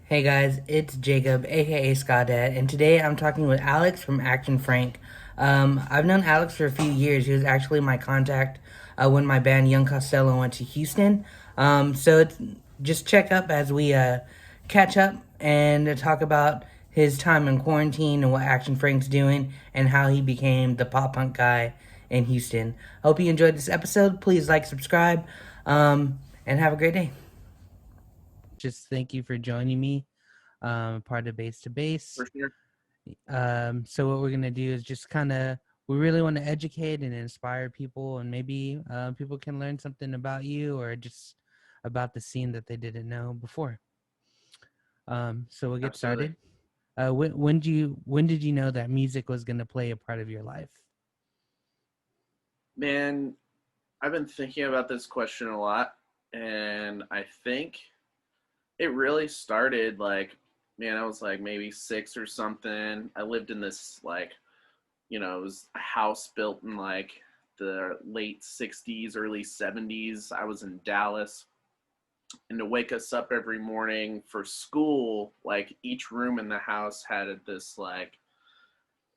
Hey guys, it's Jacob, aka skaxdad, and today I'm talking with Alex from Action Frank. I've known Alex for a few years. He was actually my contact when my band Young Costello went to Houston. So it's just check up as we catch up and talk about his time in quarantine and what Action Frank's doing and how he became the pop punk guy in Houston. Hope you enjoyed this episode. Please like, subscribe, and have a great day. Just thank you for joining me, part of Base to Base. For sure. So what we're gonna do is just kind of we really want to educate and inspire people, and maybe people can learn something about you or just about the scene that they didn't know before. So we'll get Absolutely. started. When did you know that music was gonna play a part of your life? Man, I've been thinking about this question a lot, and I think it really started man, I was like maybe six or something. I lived in this, it was a house built in the late 60s, early 70s. I was in Dallas, and to wake us up every morning for school, like each room in the house had this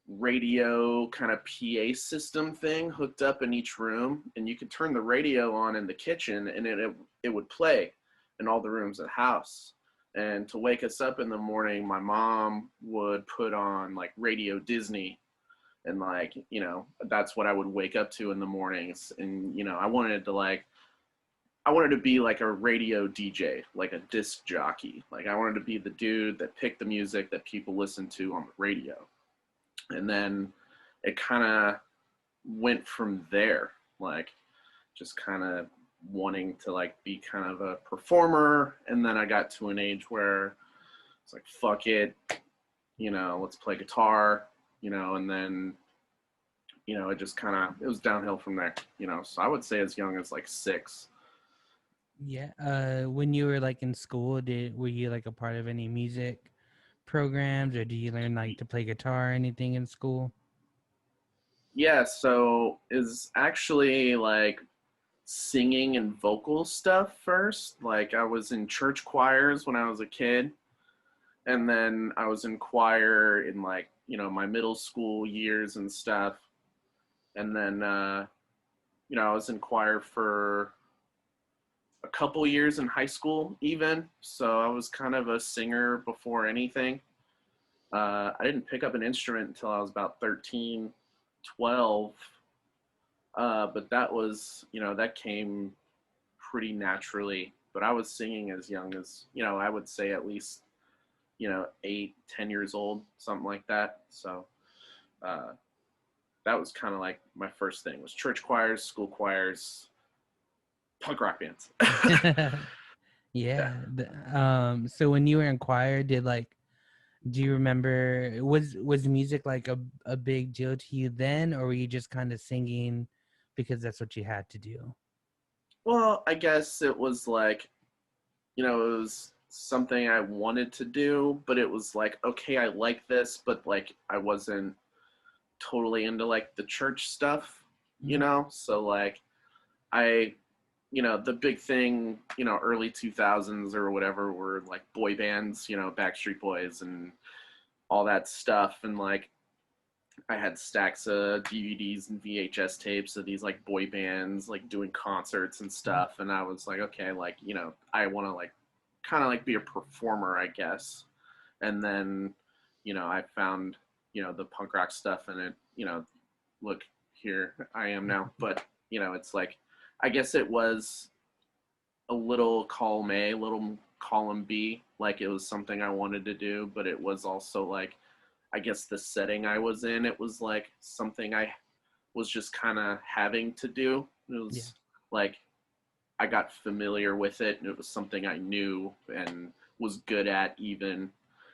radio kind of PA system thing hooked up in each room, and you could turn the radio on in the kitchen, and it would play in all the rooms of the house. And to wake us up in the morning, my mom would put on like Radio Disney, and that's what I would wake up to in the mornings. And I wanted to be like a radio DJ, like a disc jockey. Like I wanted to be the dude that picked the music that people listen to on the radio. And then it kind of went from there, like just kind of wanting to be kind of a performer. And then I got to an age where it's like, fuck it, let's play guitar, and then it just kind of, it was downhill from there. So I would say as young as like six. Yeah. When you were like in school, did were you like a part of any music programs, or do you learn like to play guitar or anything in school? Yeah, so is actually like singing and vocal stuff first. Like I was in church choirs when I was a kid, and then I was in choir in my middle school years and stuff. And then I was in choir for a couple years in high school even. So I was kind of a singer before anything. I didn't pick up an instrument until I was about 13, 12. But that was, that came pretty naturally. But I was singing as young as, I would say at least, 8, 10 years old, something like that. So uh, that was kind of like my first thing was church choirs, school choirs, punk rock bands. Yeah. Yeah. So when you were in choir, do you remember was music like a big deal to you then, or were you just kind of singing because that's what you had to do? Well, I guess it was it was something I wanted to do, but it was like, okay, I like this, but I wasn't totally into the church stuff, Mhm. So I, the big thing, early 2000s or whatever were like boy bands, Backstreet Boys and all that stuff. And I had stacks of DVDs and VHS tapes of these boy bands doing concerts and stuff. And I was like, okay, I want to kind of be a performer, I guess. And then, I found, the punk rock stuff, and it, look, here I am now. But, it's I guess it was a little column A, a little column B. Like it was something I wanted to do, but it was also I guess the setting I was in, it was something I was just kind of having to do. It Yeah. was like I got familiar with it, and it was something I knew and was good at even.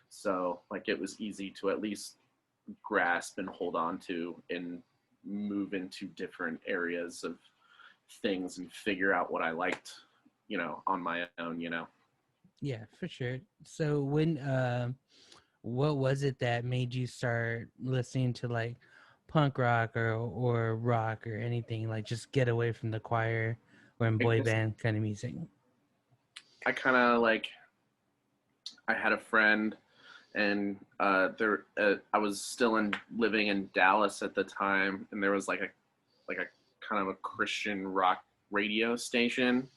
So it was easy to at least grasp and hold on to and move into different areas of things and figure out what I liked, on my own. Yeah, for sure. So what was it that made you start listening to like punk rock or rock or anything, like just get away from the choir or in I boy guess band kind of music? I kind of I had a friend, and I was still living in Dallas at the time, and there was like a kind of a Christian rock radio station,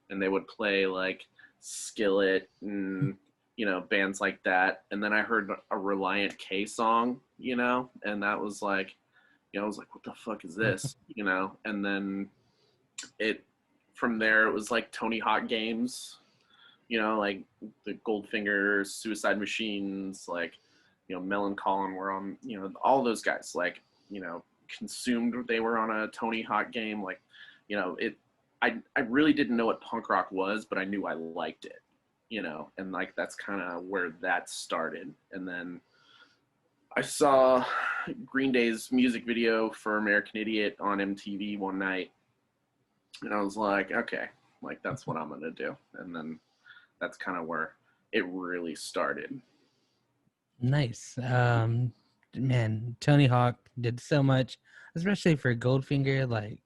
and they would play like Skillet and bands like that. And then I heard a Reliant K song, and that was like, I was like, what the fuck is this, And then it from there it was like Tony Hawk games, like the Goldfinger, Suicide Machines, like Mel and Colin were on, all those guys, like consumed. They were on a Tony Hawk game, like it. I really didn't know what punk rock was, but I knew I liked it, and like that's kind of where that started. And then I saw Green Day's music video for American Idiot on MTV one night, and I was like, okay, like that's what I'm gonna do. And then that's kind of where it really started. Nice. Man, Tony Hawk did so much, especially for Goldfinger. Like,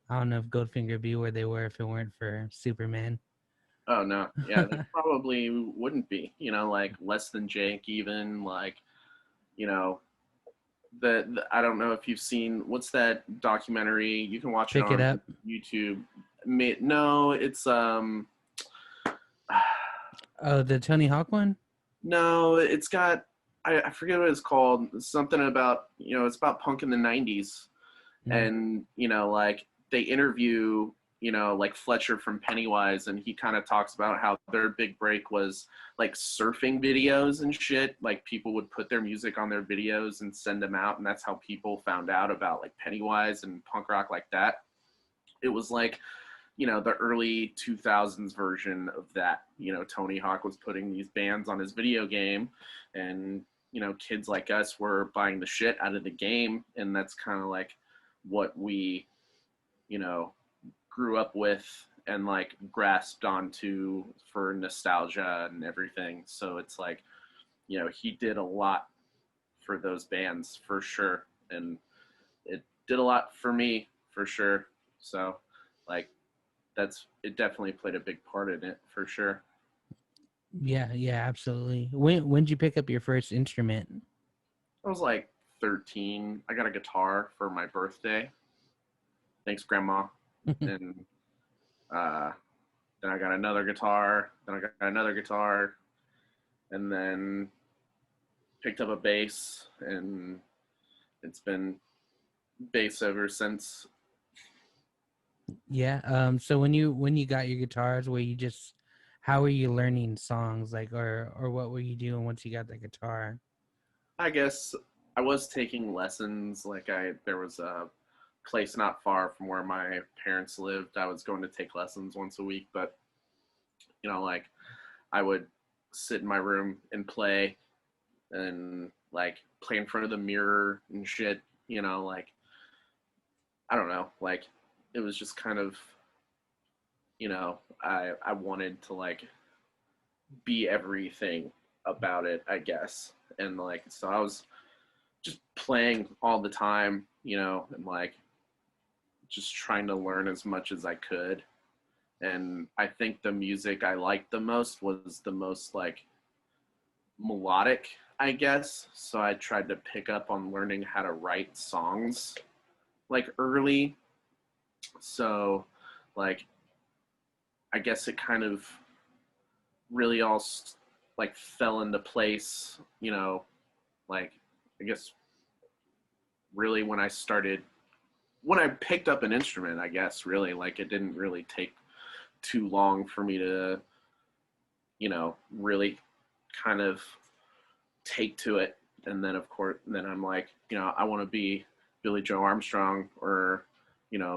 I don't know if Goldfinger would be where they were if it weren't for Superman. Oh no, yeah, they probably wouldn't be. Like Less Than Jake, even like, the I don't know if you've seen what's that documentary. You can watch it Pick It on Up. YouTube. No, it's Oh, the Tony Hawk one? no, it's got I forget what it's called. Something about it's about punk in the '90s, and like they interview like Fletcher from Pennywise, and he kind of talks about how their big break was like surfing videos and shit. Like people would put their music on their videos and send them out, and that's how people found out about like Pennywise and punk rock like that. It was like the early 2000s version of that. Tony Hawk was putting these bands on his video game, and kids like us were buying the shit out of the game, and that's kind of like what we grew up with and like grasped onto for nostalgia and everything. So it's like he did a lot for those bands for sure, and it did a lot for me for sure. So like it definitely played a big part in it for sure. Yeah, yeah, absolutely. When did you pick up your first instrument? I was like 13. I got a guitar for my birthday. Thanks, Grandma. And then I got another guitar. Then I got another guitar, and then picked up a bass, and it's been bass ever since. Yeah. So when you got your guitars, were you just how were you learning songs, like, or what were you doing once you got the guitar? I guess I was taking lessons. Like there was a place not far from where my parents lived. I was going to take lessons once a week, but like I would sit in my room and play, and like play in front of the mirror and shit. Like I don't know, like it was just kind of I wanted to like be everything about it, I guess. And like so I was just playing all the time, and like just trying to learn as much as I could. And I think the music I liked the most was the most like melodic, I guess. So I tried to pick up on learning how to write songs like early. So like I guess it kind of really all like fell into place, like I guess really when I picked up an instrument, I guess really like it didn't really take too long for me to really kind of take to it. And then of course then I'm like I want to be Billy Joe Armstrong or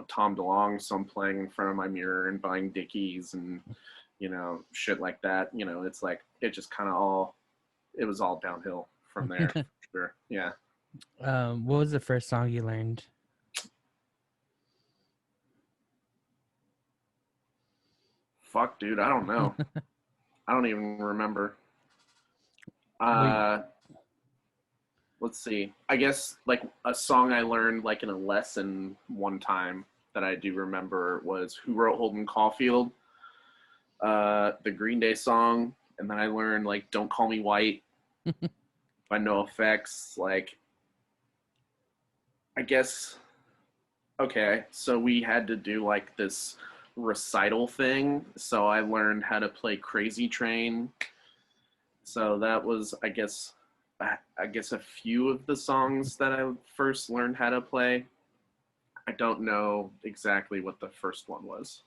Tom DeLonge, so I'm playing in front of my mirror and buying Dickies and shit like that. It's like it just kind of it was all downhill from there. For sure. Yeah. What was the first song you learned? Fuck, dude, I don't know. I don't even remember. Wait, Let's see. I guess like a song I learned like in a lesson one time that I do remember was "Who Wrote Holden Caulfield," the Green Day song, and then I learned like "Don't Call Me White" by No Effects. Like, I guess, okay, so we had to do like this recital thing. So I learned how to play Crazy Train. So that was, I guess a few of the songs that I first learned how to play. I don't know exactly what the first one was.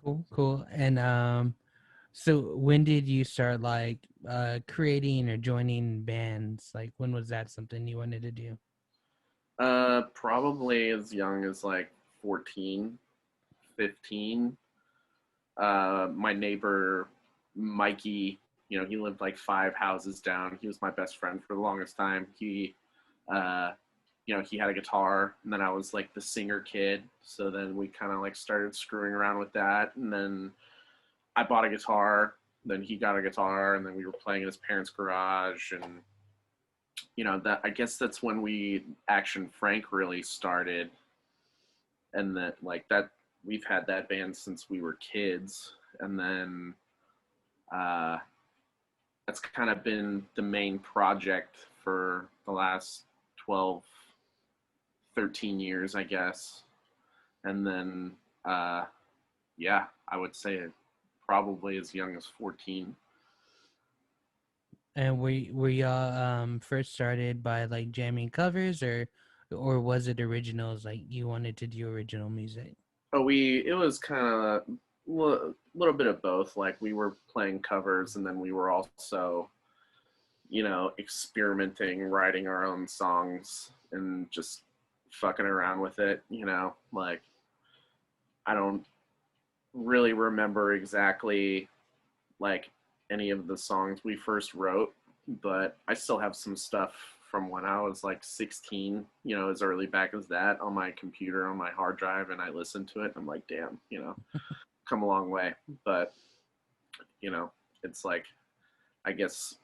Cool, cool. And so when did you start like creating or joining bands? Like when was that something you wanted to do? Probably as young as like 14, 15. My neighbor Mikey, he lived like 5 houses down. He was my best friend for the longest time. Uh, he had a guitar, and then I was like the singer kid. So then we kind of like started screwing around with that, and then I bought a guitar. Then he got a guitar, and then we were playing in his parents' garage, and that I guess that's when we Action Frank really started, and that we've had that band since we were kids, and then uh, that's kind of been the main project for the last 12, 13 years, I guess. And then, yeah, I would say it probably as young as 14. And were y'all first started by like jamming covers or was it originals, like you wanted to do original music? But it was kind of a little bit of both. Like we were playing covers, and then we were also, experimenting, writing our own songs, and just fucking around with it. Like I don't really remember exactly like any of the songs we first wrote, but I still have some stuff from when I was like 16, as early back as that on my computer, on my hard drive, and I listened to it. And I'm like, damn, come a long way. But, you know, it's like, I guess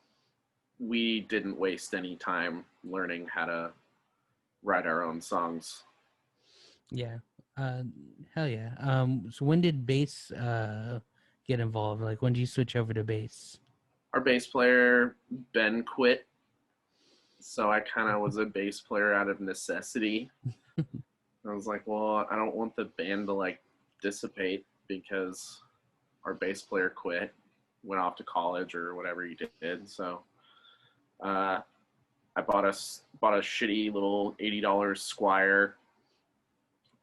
we didn't waste any time learning how to write our own songs. Yeah. Uh Hell yeah. So when did bass get involved? Like when did you switch over to bass? Our bass player, Ben, quit. So I kind of was a bass player out of necessity. I was like, well, I don't want the band to like dissipate because our bass player quit, went off to college or whatever he did. So uh, I bought a shitty little $80 Squire,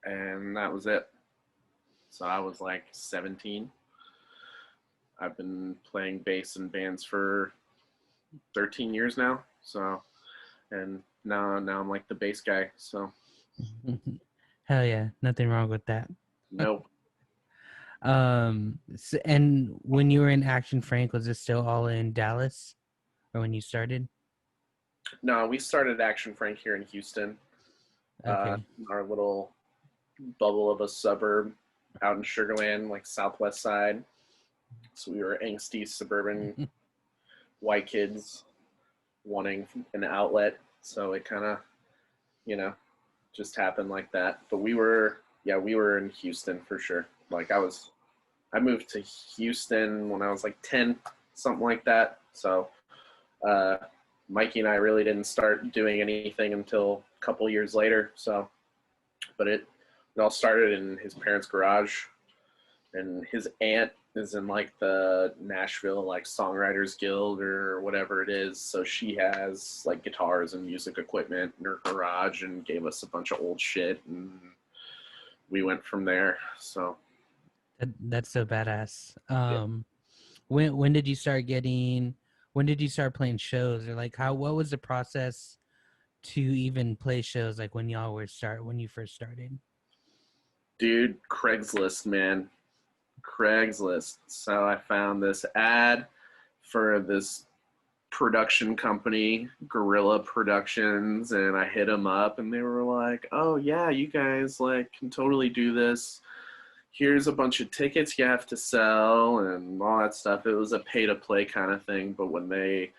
and that was it. So I was like 17. I've been playing bass in bands for 13 years now. So, and now I'm like the bass guy. So Hell yeah, nothing wrong with that. nope. And when you were in Action Frank, was it still all in Dallas, or when you started? No, we started Action Frank here in Houston, uh, Okay. our little bubble of a suburb out in Sugarland, like Southwest side. So we were angsty suburban white kids wanting an outlet. So it kind of, you know, just happened like that. But we were in Houston for sure. Like I moved to Houston when I was like 10, something like that. So uh, Mikey and I really didn't start doing anything until a couple years later. So, but it all started in his parents' garage, and his aunt is in like the Nashville like Songwriters Guild or whatever it is. So she has like guitars and music equipment in her garage and gave us a bunch of old shit, and we went from there. So That's so badass. yeah. When did you start getting? When did you start playing shows, or like how? What was the process to even play shows? Like when you first started. Dude, Craigslist, man. Craigslist. So I found this ad for this production company, Gorilla Productions, and I hit them up, and they were like, "Oh yeah, you guys like can totally do this. Here's a bunch of tickets you have to sell and all that stuff." It was a pay to play kind of thing, but when they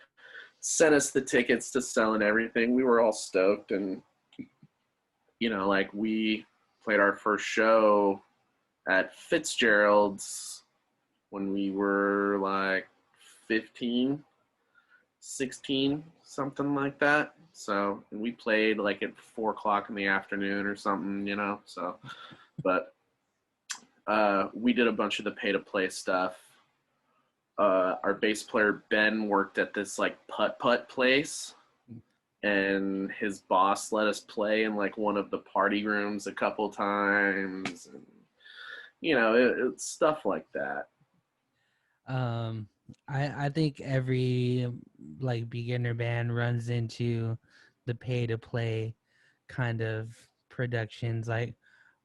sent us the tickets to sell and everything, we were all stoked, and like we played our first show at Fitzgerald's when we were like 15, 16, something like that. So and we played like at 4 o'clock in the afternoon or something, So, but we did a bunch of the pay to play stuff. Our bass player Ben worked at this like putt putt place, and his boss let us play in like one of the party rooms a couple times, and it's stuff like that. Um, I think every like beginner band runs into the pay to play kind of productions. Like,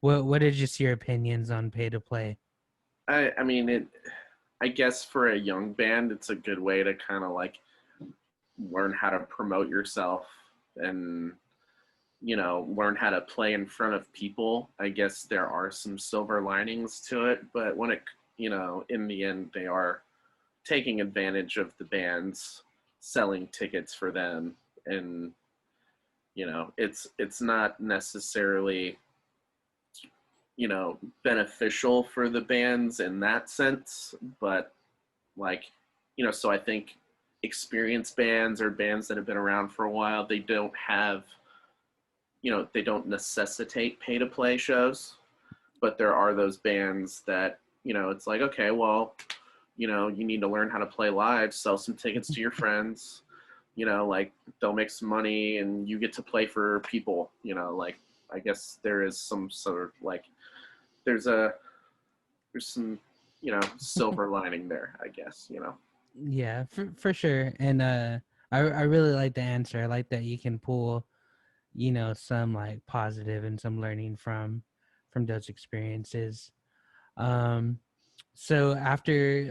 what are just your opinions on pay to play? I mean it. I guess for a young band, it's a good way to kind of like learn how to promote yourself and learn how to play in front of people. I guess there are some silver linings to it, but when it in the end they are taking advantage of the bands, selling tickets for them, and it's not necessarily beneficial for the bands in that sense, but like so I think experienced bands or bands that have been around for a while, they don't have they don't necessitate pay to play shows, but there are those bands that it's like, okay, well, you need to learn how to play live, sell some tickets to your friends, like they'll make some money and you get to play for people, like I guess there is some sort of like there's some silver lining there, I guess. Yeah, for sure. And I really like the answer. I like that you can pull, some like positive and some learning from those experiences. Um, so after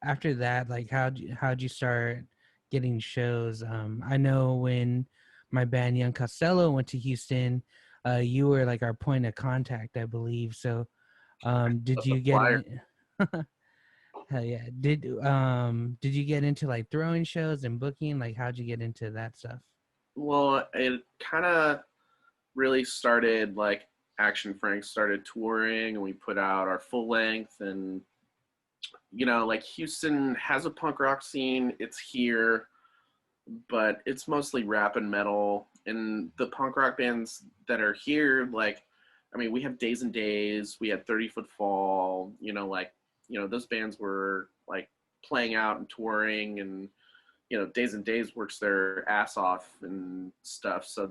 that, like how'd you start getting shows? I know when my band Young Costello went to Houston, you were like our point of contact, I believe. So did The you get flyer. in? Hell yeah. Did you get into like throwing shows and booking? Like how'd you get into that stuff? Well, it kind of really started like Action Frank started touring and we put out our full length, and like Houston has a punk rock scene. It's here, but it's mostly rap and metal. And the punk rock bands that are here, like, I mean, we have Days and Days, we had 30 Foot Fall, like, those bands were like playing out and touring, and, Days and Days works their ass off and stuff. So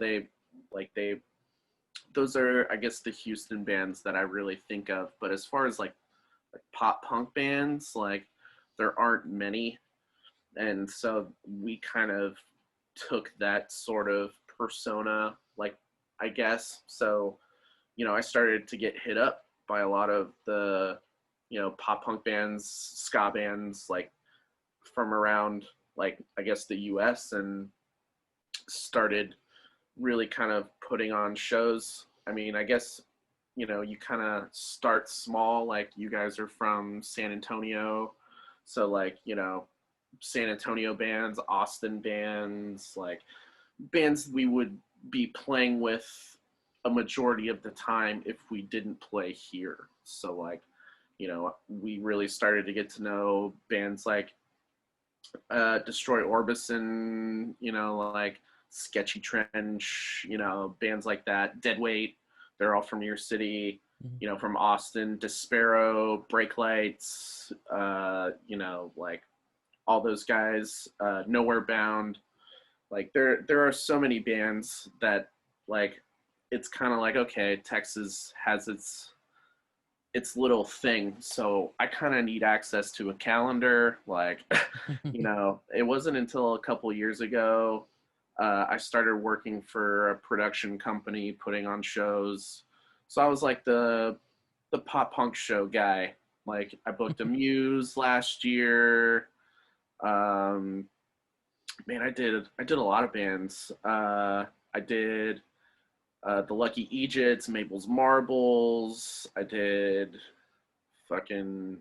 those are, I guess, the Houston bands that I really think of. But as far as like pop punk bands, like, there aren't many, and so we kind of took that sort of persona, like, I guess. So I started to get hit up by a lot of the pop punk bands, ska bands, like from around, like, I guess the US, and started really kind of putting on shows. I mean, I guess you kind of start small, like you guys are from San Antonio, so like San Antonio bands, Austin bands, like bands we would be playing with a majority of the time if we didn't play here. So like, we really started to get to know bands like Destroy Orbison, like Sketchy Trench, bands like that, Deadweight. They're all from your city, from Austin, Despero, Brake Lights, like all those guys, Nowhere Bound. Like there are so many bands that like it's kind of like, okay, Texas has its little thing, so I kind of need access to a calendar. Like, it wasn't until a couple years ago I started working for a production company putting on shows. So I was like the pop punk show guy. Like I booked a Muse last year. Um, Man, I did a lot of bands. I did the Lucky Egypts, Mabel's Marbles. I did fucking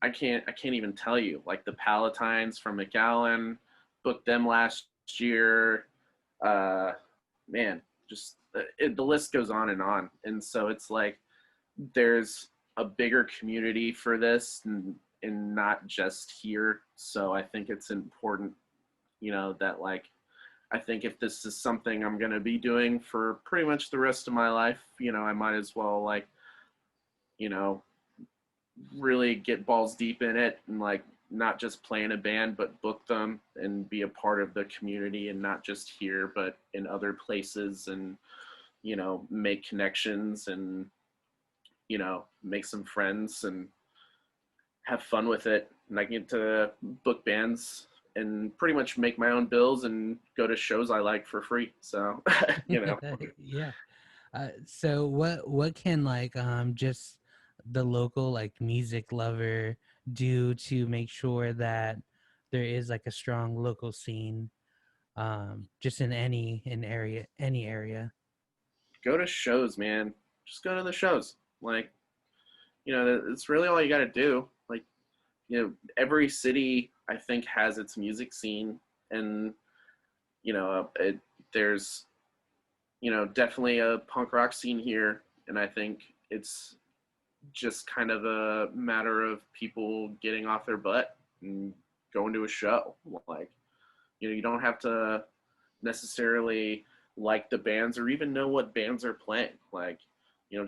I can't even tell you, like the Palatines from McAllen. Booked them last year. Uh, Man, just the list goes on and on. And so it's like there's a bigger community for this, and not just here. So I think it's important, that like I think if this is something I'm going to be doing for pretty much the rest of my life, I might as well like, you know, really get balls deep in it and like not just play in a band, but book them and be a part of the community and not just here, but in other places and, make connections and, make some friends and have fun with it. And I get to book bands and pretty much make my own bills and go to shows I like for free. So, Yeah. So what can like just the local like music lover do to make sure that there is like a strong local scene just in any area? go to shows, man. Just go to the shows. Like, it's really all you got to do. Like, every city I think has its music scene, and there's definitely a punk rock scene here, and I think it's just kind of a matter of people getting off their butt and going to a show. Like, you don't have to necessarily like the bands or even know what bands are playing. Like,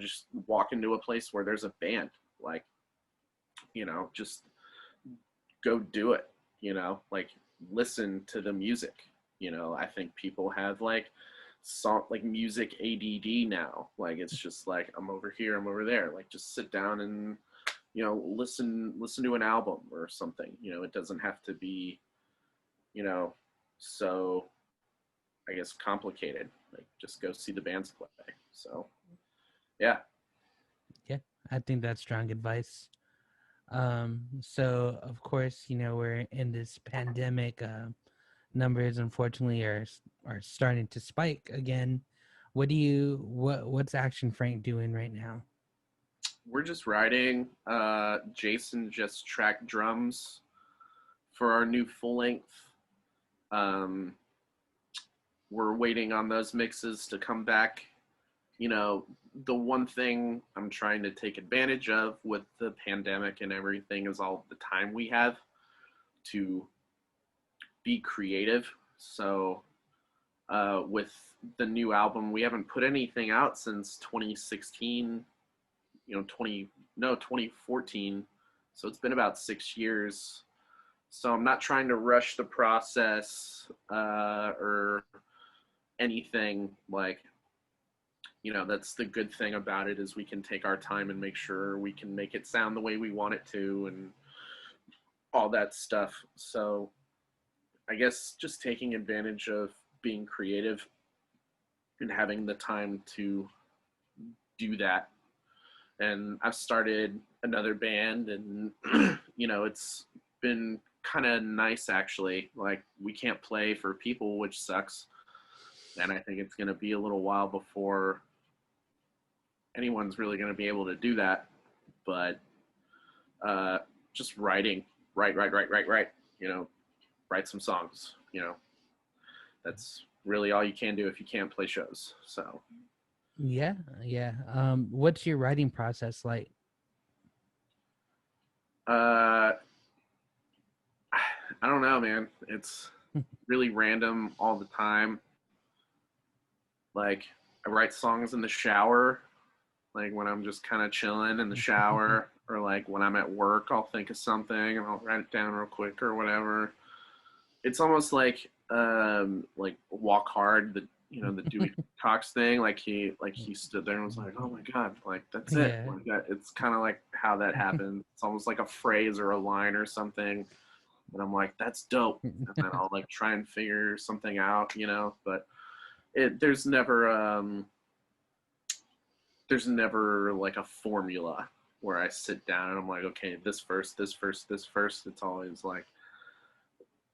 just walk into a place where there's a band. Like, just go do it. Like listen to the music. I think people have like music ADD now. Like it's just like I'm over here, I'm over there. Like just sit down and listen to an album or something. It doesn't have to be so I guess complicated. Like just go see the bands play. So yeah. Yeah, I think that's strong advice. So of course, we're in this pandemic. Numbers unfortunately are starting to spike again. What's Action Frank doing right now? We're just writing. Jason just tracked drums for our new full length. Um, we're waiting on those mixes to come back. The one thing I'm trying to take advantage of with the pandemic and everything is all the time we have to be creative. So with the new album, we haven't put anything out since 2016, 2014. So it's been about 6 years. So I'm not trying to rush the process or anything. Like, that's the good thing about it is we can take our time and make sure we can make it sound the way we want it to and all that stuff. So I guess just taking advantage of being creative and having the time to do that. And I've started another band and it's been kind of nice actually. Like we can't play for people, which sucks. And I think it's going to be a little while before anyone's really going to be able to do that. But just writing, write, write some songs. That's really all you can do if you can't play shows. So Yeah, yeah. What's your writing process like? I don't know, man. It's really random all the time. Like I write songs in the shower, like when I'm just kind of chilling in the shower, or like when I'm at work, I'll think of something and I'll write it down real quick or whatever. It's almost like Walk Hard, the Dewey Cox thing. Like he stood there and was like, oh my god, like that's it. Yeah. Like that. It's kind of like how that happened. It's almost like a phrase or a line or something. And I'm like, that's dope. And then I'll like try and figure something out, but there's never like a formula where I sit down and I'm like, okay, this verse, this verse, this verse. It's always like,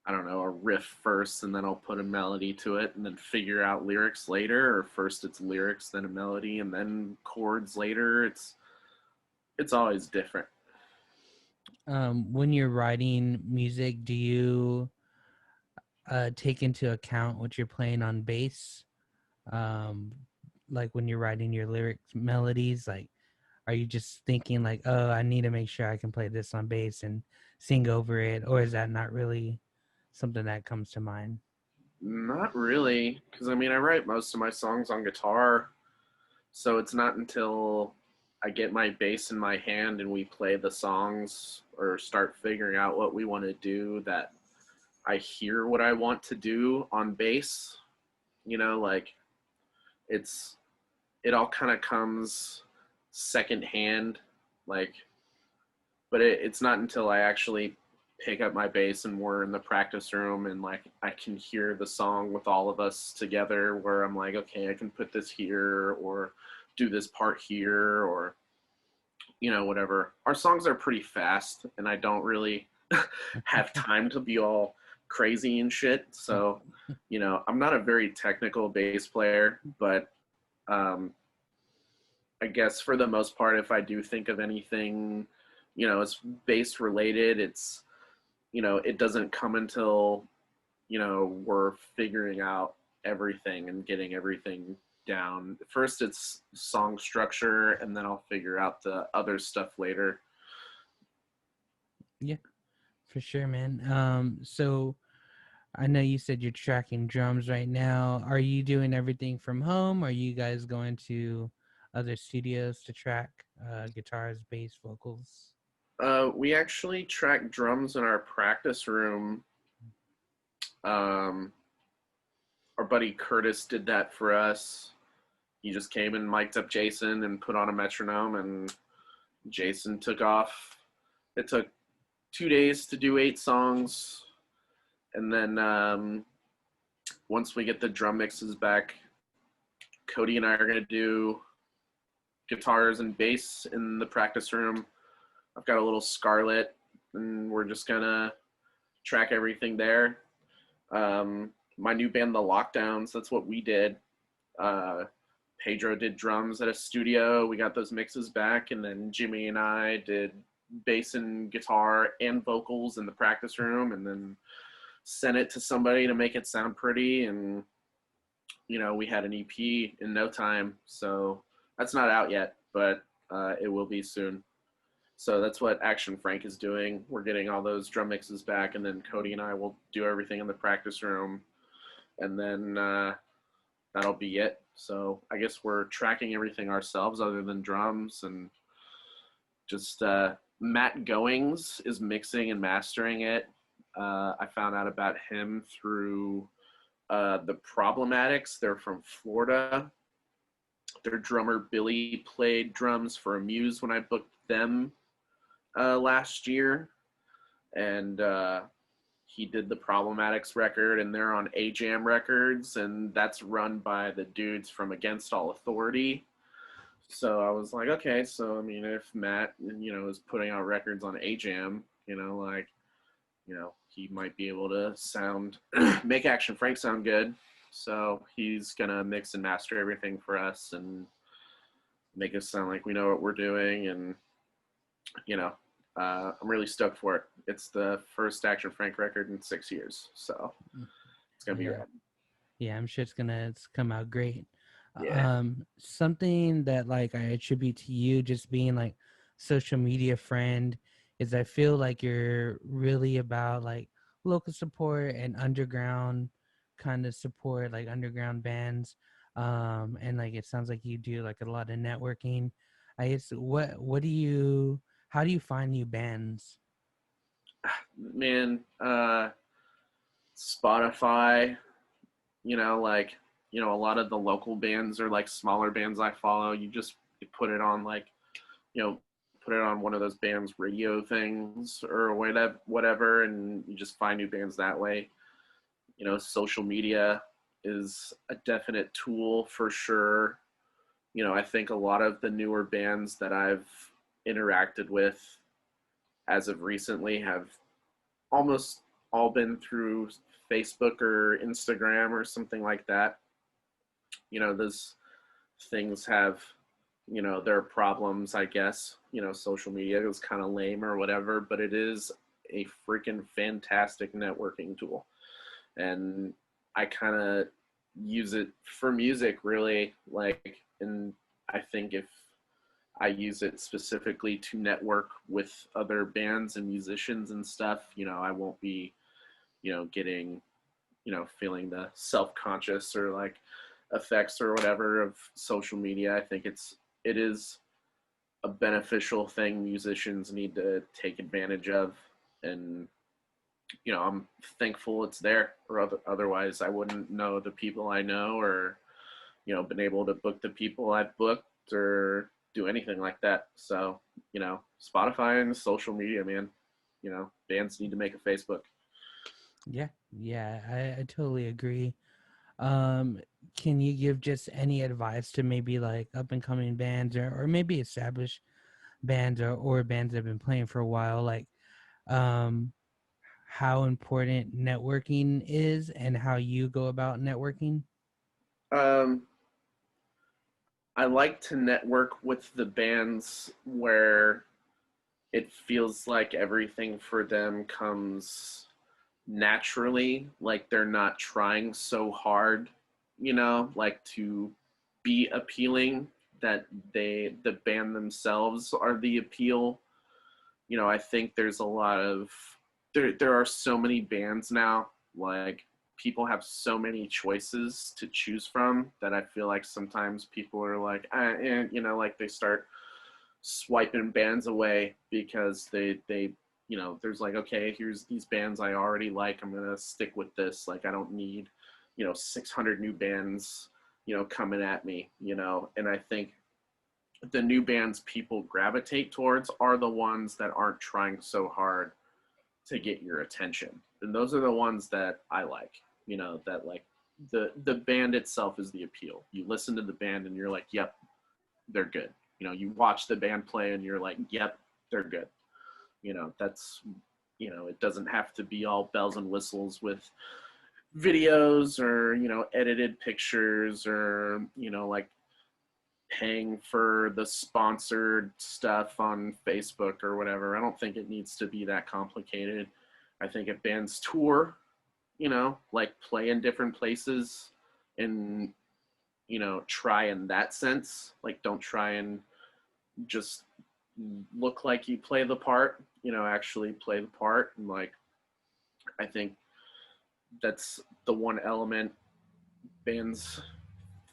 I don't know, a riff first and then I'll put a melody to it and then figure out lyrics later, or first it's lyrics, then a melody, and then chords later. It's always different. When you're writing music, do you take into account what you're playing on bass? Um, like when you're writing your lyrics, melodies, like are you just thinking like, oh, I need to make sure I can play this on bass and sing over it, or is that not really something that comes to mind? Not really, because I mean, I write most of my songs on guitar, so it's not until I get my bass in my hand and we play the songs or start figuring out what we want to do that I hear what I want to do on bass. Like it's it all kind of comes secondhand, like, but it's not until I actually pick up my bass and we're in the practice room and like I can hear the song with all of us together where I'm like, okay, I can put this here or do this part here or whatever. Our songs are pretty fast and I don't really have time to be all crazy and shit. So, I'm not a very technical bass player, but um, I guess for the most part, if I do think of anything, it's bass related, it doesn't come until, we're figuring out everything and getting everything down. First, it's song structure, and then I'll figure out the other stuff later. Yeah, for sure, man. So I know you said you're tracking drums right now. Are you doing everything from home? Are you guys going to other studios to track guitars, bass, vocals? We actually track drums in our practice room. Um, our buddy Curtis did that for us. He just came and mic'd up Jason and put on a metronome, and Jason took off. It took 2 days to do 8 songs, and then once we get the drum mixes back, Cody and I are gonna do guitars and bass in the practice room. I've got a little Scarlett, and we're just gonna track everything there. My new band, The Lockdowns, that's what we did. Uh, Pedro did drums at a studio. We got those mixes back, and then Jimmy and I did bass and guitar and vocals in the practice room, and then sent it to somebody to make it sound pretty. And we had an EP in no time. So that's not out yet, but it will be soon. So that's what Action Frank is doing. We're getting all those drum mixes back, and then Cody and I will do everything in the practice room, and then that'll be it. So I guess we're tracking everything ourselves other than drums, and just Matt Goings is mixing and mastering it. I found out about him through the Problematics. They're from Florida. Their drummer Billy played drums for Amuse when I booked them last year, and he did the Problematics record, and they're on A-Jam Records, and that's run by the dudes from Against All Authority. So I was like, okay, so I mean, if Matt, is putting out records on A-Jam, he might be able to make Action Frank sound good. So he's gonna mix and master everything for us and make us sound like we know what we're doing. And I'm really stoked for it. It's the first Action Frank record in 6 years, so it's gonna be rad. Yeah, I'm sure it's come out great. Yeah. Something that like I attribute to you just being like social media friend is I feel like you're really about like local support and underground kind of support, like underground bands. And like it sounds like you do like a lot of networking. I guess what do you how do you find new bands? Man, Spotify, like, a lot of the local bands are like smaller bands I follow. You put it on like, put it on one of those bands radio things or whatever, and you just find new bands that way. Social media is a definite tool for sure. I think a lot of the newer bands that I've interacted with as of recently have almost all been through Facebook or Instagram or something like that. Those things have, their problems, I guess. Social media is kind of lame or whatever, but it is a freaking fantastic networking tool. And I kind of use it for music, really. Like, and I think if I use it specifically to network with other bands and musicians and stuff. I won't be, getting, feeling the self-conscious or like effects or whatever of social media. I think it is a beneficial thing musicians need to take advantage of, and I'm thankful it's there, or otherwise I wouldn't know the people I know, or been able to book the people I've booked, or do anything like that. So Spotify and social media, man. Bands need to make a Facebook. Yeah, yeah, I totally agree. Um, can you give just any advice to maybe like up and coming bands or maybe established bands or bands that have been playing for a while, like um how important networking is and how you go about networking? um I like to network with the bands where it feels like everything for them comes naturally, like they're not trying so hard, like to be appealing, that the band themselves are the appeal. I think there's a lot of there are so many bands now, like people have so many choices to choose from, that I feel like sometimes people are like, like they start swiping bands away because they there's like, okay, here's these bands I already like, I'm gonna stick with this. Like, I don't need 600 new bands coming at me. And I think the new bands people gravitate towards are the ones that aren't trying so hard to get your attention, and those are the ones that I like. That like the band itself is the appeal. You listen to the band and you're like, yep, they're good. You watch the band play and you're like, yep, they're good. That's it doesn't have to be all bells and whistles with videos, or edited pictures, or like paying for the sponsored stuff on Facebook or whatever. I don't think it needs to be that complicated. I think if bands tour, like play in different places, and try in that sense, like don't try and just look like you play the part, actually play the part. And like, I think that's the one element bands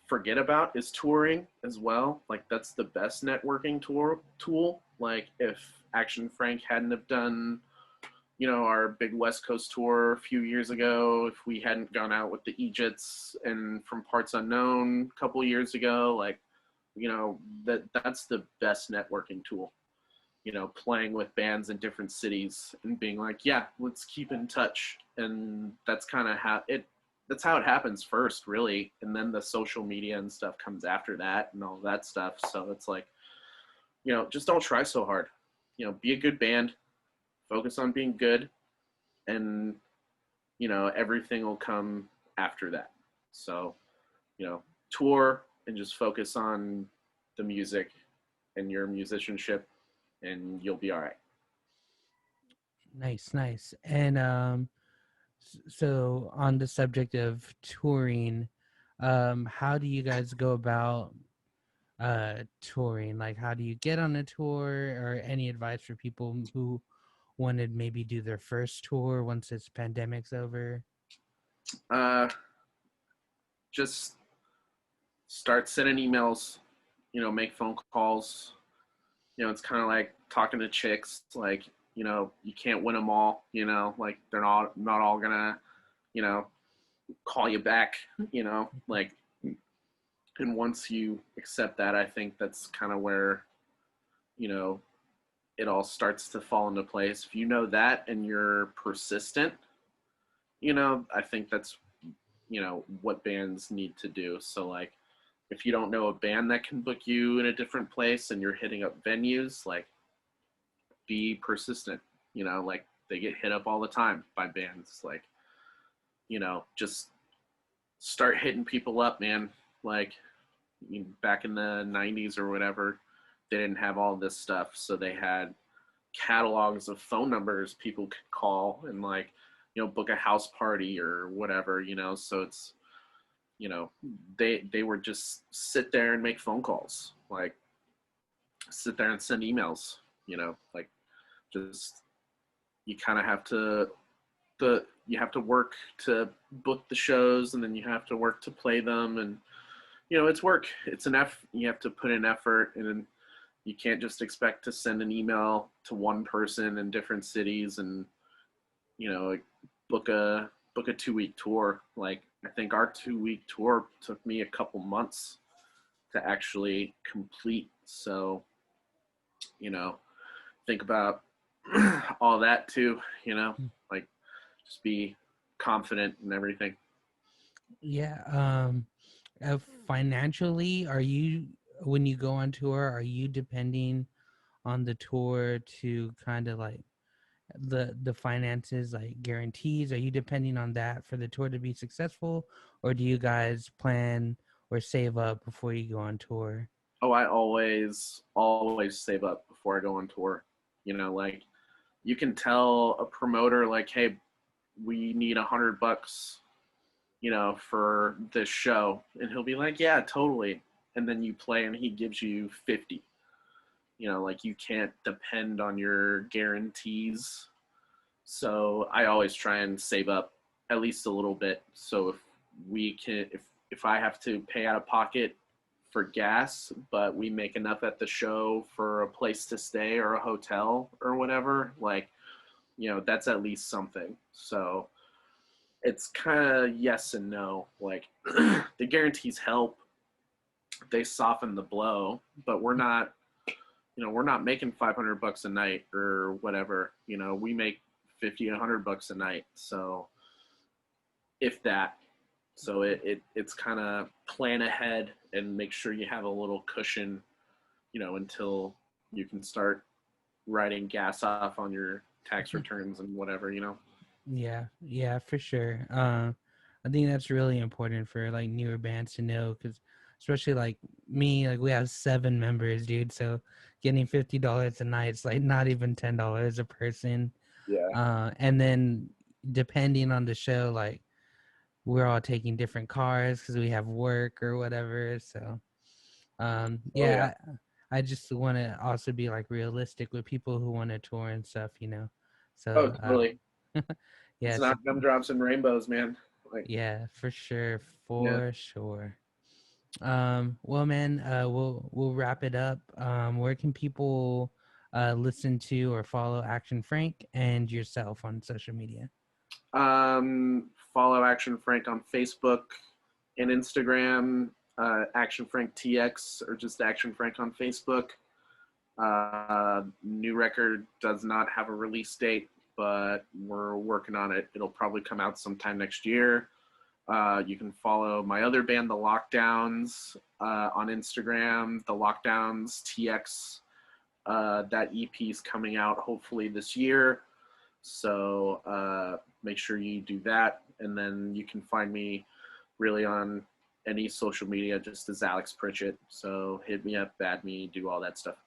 forget about, is touring as well. Like, that's the best networking tool. Like, if Action Frank hadn't have done our big West Coast tour a few years ago, if we hadn't gone out with the Egypts and From Parts Unknown a couple years ago, like, that's the best networking tool. Playing with bands in different cities and being like, yeah, let's keep in touch. And that's kind of how it happens first, really. And then the social media and stuff comes after that, and all that stuff. So it's like, just don't try so hard. Be a good band, focus on being good, and, everything will come after that. So, tour and just focus on the music and your musicianship, and you'll be all right. Nice, nice. And so on the subject of touring, how do you guys go about touring? Like, how do you get on a tour, or any advice for people who want to maybe do their first tour once this pandemic's over? Uh, just start sending emails, make phone calls. It's kind of like talking to chicks. Like, you can't win them all. Like, they're not all gonna, you know, call you back. Like, and once you accept that, I think that's kind of where, you know, it all starts to fall into place. If you know that and you're persistent, I think that's, what bands need to do. So, like, if you don't know a band that can book you in a different place and you're hitting up venues, like, be persistent. Like, they get hit up all the time by bands. Like, just start hitting people up, man. Like, back in the 90s or whatever, they didn't have all this stuff. So they had catalogs of phone numbers people could call and, like, book a house party or whatever, so it's, they would just sit there and make phone calls. Like, sit there and send emails. Like just you kind of have to you have to work to book the shows, and then you have to work to play them, and it's work. It's an effort. You have to put in effort, and you can't just expect to send an email to one person in different cities and like book a 2 week tour. Like I think our 2 week tour took me a couple months to actually complete. So think about all that too. Like just be confident in everything. Yeah. Financially, are you when you go on tour, are you depending on the tour to kind of like the finances, like guarantees? Are you depending on that for the tour to be successful, or do you guys plan or save up before you go on tour? Oh, I always save up before I go on tour. Like you can tell a promoter like, hey, we need $100, for this show, and he'll be like, yeah, totally. And then you play, and he gives you 50. Like you can't depend on your guarantees. So I always try and save up at least a little bit. So if I have to pay out of pocket for gas, but we make enough at the show for a place to stay or a hotel or whatever, like, that's at least something. So it's kind of yes and no. Like the guarantees help, they soften the blow, but we're not making $500 a night or whatever. We make 50, $100 a night. So if that, so it's kind of plan ahead and make sure you have a little cushion, until you can start writing gas off on your tax returns and whatever. Yeah, yeah, for sure. I think that's really important for like newer bands to know, because especially like me, like we have 7 members, dude. So getting $50 a night, it's like not even $10 a person. Yeah. And then depending on the show, like we're all taking different cars because we have work or whatever. So Oh yeah. yeah, I just want to also be like realistic with people who want to tour and stuff, you know. Oh, So totally. yeah, It's so not gumdrops and rainbows, man. Like, yeah, for sure, yeah. for sure. Well, man, we'll wrap it up. Where can people listen to or follow Action Frank and yourself on social media? Follow Action Frank on Facebook and Instagram, Action Frank TX, or just Action Frank on Facebook. New record does not have a release date, but we're working on it. It'll probably come out sometime next year. You can follow my other band, The Lockdowns, on Instagram, The Lockdowns TX. That EP is coming out hopefully this year. So make sure you do that. And then you can find me really on any social media just as Alex Pritchett. So hit me up, add me, do all that stuff.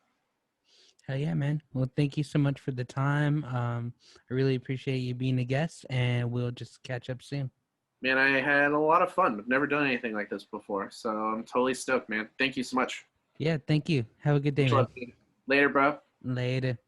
Hell yeah, man. Well, thank you so much for the time. I really appreciate you being a guest, and we'll just catch up soon. Man, I had a lot of fun. I've never done anything like this before. So I'm totally stoked, man. Thank you so much. Yeah, thank you. Have a good day, Much man. love. Later, bro. Later.